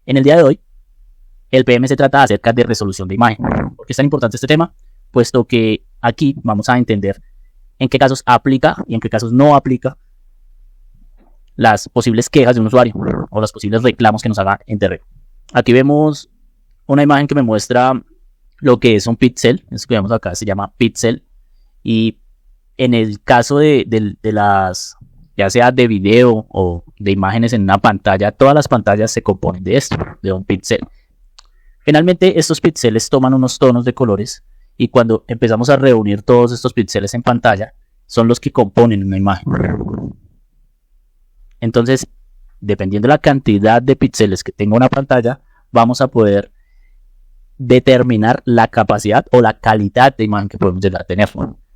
En el día de hoy, el PM se trata acerca de resolución de imagen. ¿Por qué es tan importante este tema? Puesto que aquí vamos a entender en qué casos aplica y en qué casos no aplica las posibles quejas de un usuario o los posibles reclamos que nos haga en terreno. Aquí vemos una imagen que me muestra lo que es un pixel. Eso que vemos acá se llama pixel. Y en el caso de las, ya sea de video o de imágenes en una pantalla, todas las pantallas se componen de esto, de un pixel. Finalmente, estos píxeles toman unos tonos de colores y cuando empezamos a reunir todos estos píxeles en pantalla, son los que componen una imagen. Entonces, dependiendo de la cantidad de píxeles que tenga una pantalla, vamos a poder determinar la capacidad o la calidad de imagen que podemos llegar a tener.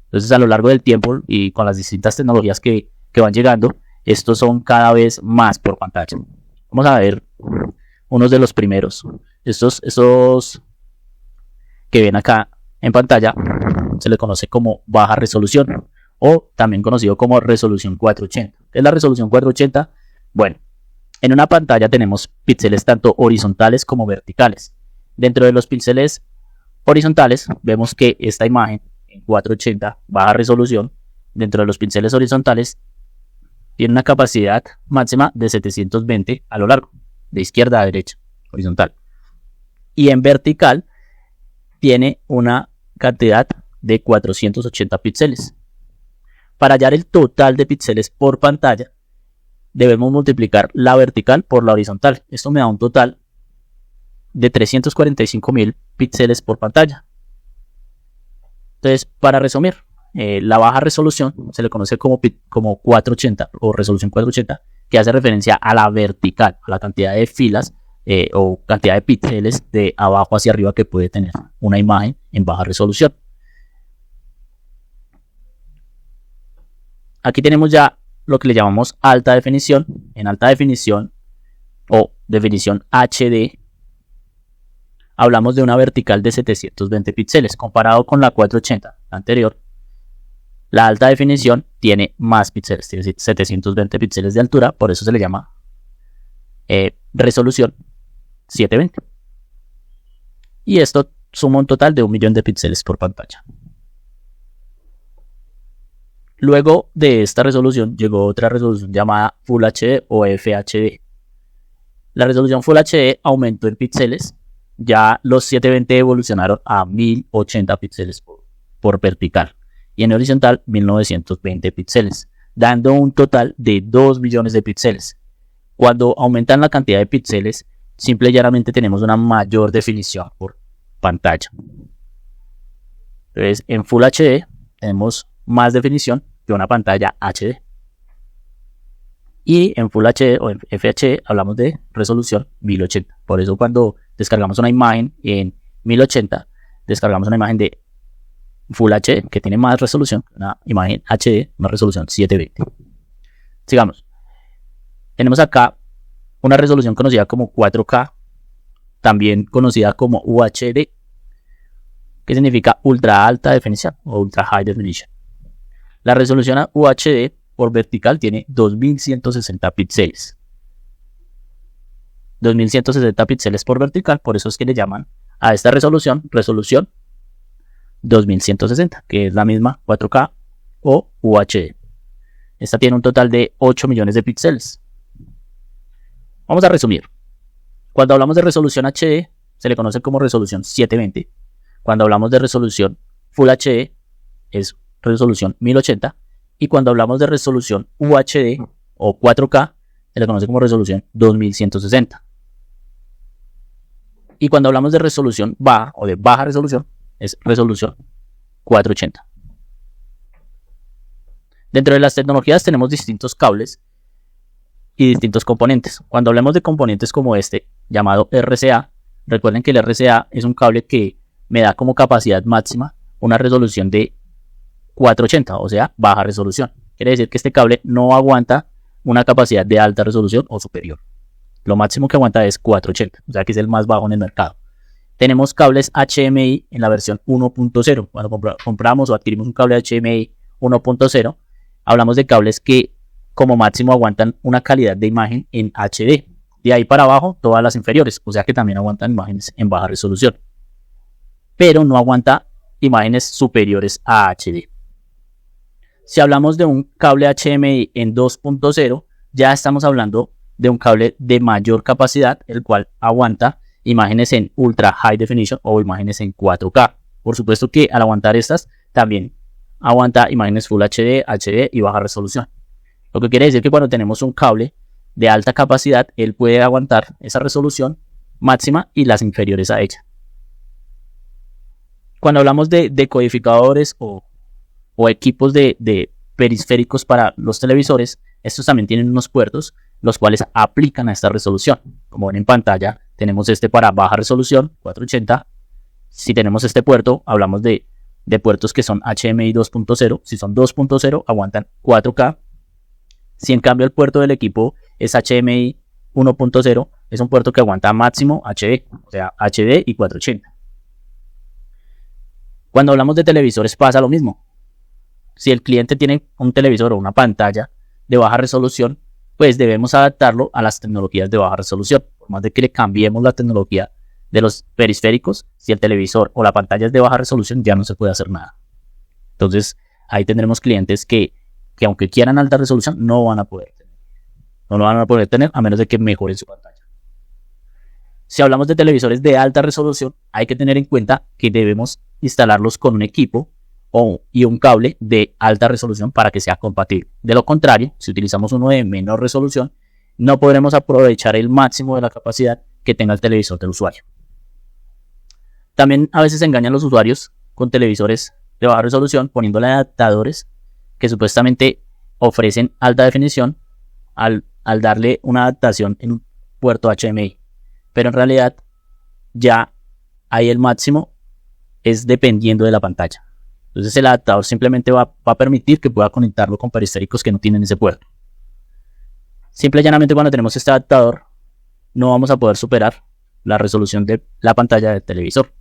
Entonces, a lo largo del tiempo y con las distintas tecnologías que van llegando, estos son cada vez más por pantalla. Vamos a ver unos de los primeros. Estos que ven acá en pantalla se le conoce como baja resolución o también conocido como resolución 480. ¿Qué es la resolución 480? Bueno, en una pantalla tenemos píxeles tanto horizontales como verticales. Dentro de los píxeles horizontales vemos que esta imagen en 480 baja resolución dentro de los píxeles horizontales tiene una capacidad máxima de 720 a lo largo, de izquierda a derecha, horizontal. Y en vertical tiene una cantidad de 480 píxeles. Para hallar el total de píxeles por pantalla, debemos multiplicar la vertical por la horizontal. Esto me da un total de 345.000 píxeles por pantalla. Entonces, para resumir, la baja resolución se le conoce como 480 o resolución 480, que hace referencia a la vertical, a la cantidad de filas o cantidad de píxeles de abajo hacia arriba que puede tener una imagen en baja resolución. Aquí tenemos ya lo que le llamamos alta definición. En alta definición o definición HD hablamos de una vertical de 720 píxeles comparado con la 480 anterior. La alta definición tiene más píxeles, tiene 720 píxeles de altura, por eso se le llama resolución 720. Y esto suma un total de 1 millón de píxeles por pantalla. Luego de esta resolución llegó otra resolución llamada Full HD o FHD. La resolución Full HD aumentó en píxeles, ya los 720 evolucionaron a 1080 píxeles por vertical y en horizontal 1920 píxeles, dando un total de 2 millones de píxeles. Cuando aumentan la cantidad de píxeles, simple y llanamente tenemos una mayor definición por pantalla. Entonces, en Full HD tenemos más definición que una pantalla HD. Y en Full HD o en FHD hablamos de resolución 1080. Por eso cuando descargamos una imagen en 1080, descargamos una imagen de Full HD que tiene más resolución, una imagen HD, una resolución 720. Sigamos. Tenemos acá una resolución conocida como 4K, también conocida como UHD, que significa ultra alta definición o ultra high definition. La resolución UHD por vertical tiene 2160 píxeles. 2160 píxeles por vertical, por eso es que le llaman a esta resolución 2160, que es la misma 4K o UHD. Esta tiene un total de 8 millones de píxeles. Vamos a resumir. Cuando hablamos de resolución HD, se le conoce como resolución 720. Cuando hablamos de resolución Full HD, es resolución 1080. Y cuando hablamos de resolución UHD o 4K, se le conoce como resolución 2160. Y cuando hablamos de resolución baja o de baja resolución, es resolución 480. Dentro de las tecnologías tenemos distintos cables y distintos componentes. Cuando hablemos de componentes como este, llamado RCA, recuerden que el RCA es un cable que me da como capacidad máxima una resolución de 480, o sea, baja resolución. Quiere decir que este cable no aguanta una capacidad de alta resolución o superior. Lo máximo que aguanta es 480, o sea que es el más bajo en el mercado. Tenemos cables HDMI en la versión 1.0. Cuando compramos o adquirimos un cable HDMI 1.0, hablamos de cables que como máximo aguantan una calidad de imagen en HD. De ahí para abajo, todas las inferiores, o sea que también aguantan imágenes en baja resolución. Pero no aguanta imágenes superiores a HD. Si hablamos de un cable HDMI en 2.0, ya estamos hablando de un cable de mayor capacidad, el cual aguanta imágenes en Ultra High Definition o imágenes en 4K. Por supuesto que al aguantar estas, también aguanta imágenes Full HD, HD y baja resolución. Lo que quiere decir que cuando tenemos un cable de alta capacidad, él puede aguantar esa resolución máxima y las inferiores a ella. Cuando hablamos de decodificadores o equipos de periféricos para los televisores, estos también tienen unos puertos los cuales aplican a esta resolución. Como ven en pantalla, tenemos este para baja resolución, 480. Si tenemos este puerto, hablamos de puertos que son HDMI 2.0. Si son 2.0, aguantan 4K. Si en cambio el puerto del equipo es HDMI 1.0, es un puerto que aguanta máximo HD, o sea, HD y 480. Cuando hablamos de televisores pasa lo mismo. Si el cliente tiene un televisor o una pantalla de baja resolución, pues debemos adaptarlo a las tecnologías de baja resolución. Por más de que le cambiemos la tecnología de los periféricos, si el televisor o la pantalla es de baja resolución, ya no se puede hacer nada. Entonces, ahí tendremos clientes que aunque quieran alta resolución, no van a poder tener. No lo van a poder tener a menos de que mejoren su pantalla. Si hablamos de televisores de alta resolución, hay que tener en cuenta que debemos instalarlos con un equipo y un cable de alta resolución para que sea compatible. De lo contrario, si utilizamos uno de menor resolución, no podremos aprovechar el máximo de la capacidad que tenga el televisor del usuario. También a veces engañan los usuarios con televisores de baja resolución poniéndole adaptadores que supuestamente ofrecen alta definición al darle una adaptación en un puerto HDMI. Pero en realidad ya ahí el máximo es dependiendo de la pantalla. Entonces el adaptador simplemente va a permitir que pueda conectarlo con periféricos que no tienen ese puerto. Simple y llanamente cuando tenemos este adaptador no vamos a poder superar la resolución de la pantalla del televisor.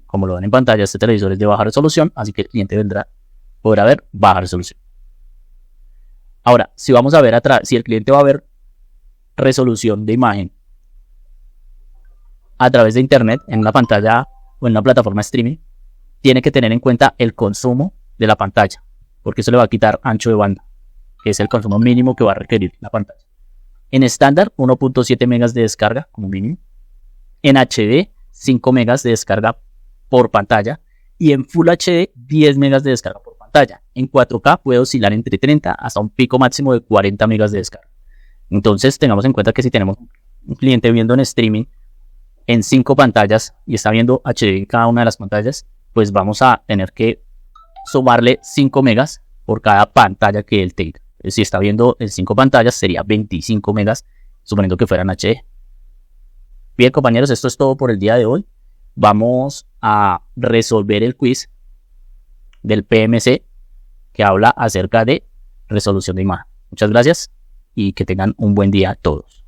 Como lo ven en pantalla, este televisor es de baja resolución, así que el cliente podrá ver baja resolución. Ahora, si vamos a ver atrás, si el cliente va a ver resolución de imagen a través de internet en una pantalla o en una plataforma streaming, tiene que tener en cuenta el consumo de la pantalla, porque eso le va a quitar ancho de banda, que es el consumo mínimo que va a requerir la pantalla. En estándar, 1.7 megas de descarga como mínimo. En HD, 5 megas de descarga por pantalla. Y en Full HD, 10 megas de descarga por pantalla. En 4K puede oscilar entre 30 hasta un pico máximo de 40 megas de descarga. Entonces, tengamos en cuenta que si tenemos un cliente viendo en streaming en 5 pantallas y está viendo HD en cada una de las pantallas, pues vamos a tener que sumarle 5 megas por cada pantalla que él tenga. Si está viendo en 5 pantallas sería 25 megas, suponiendo que fueran HD. Bien, compañeros, esto es todo por el día de hoy. Vamos a resolver el quiz del PMC que habla acerca de resolución de imagen. Muchas gracias y que tengan un buen día todos.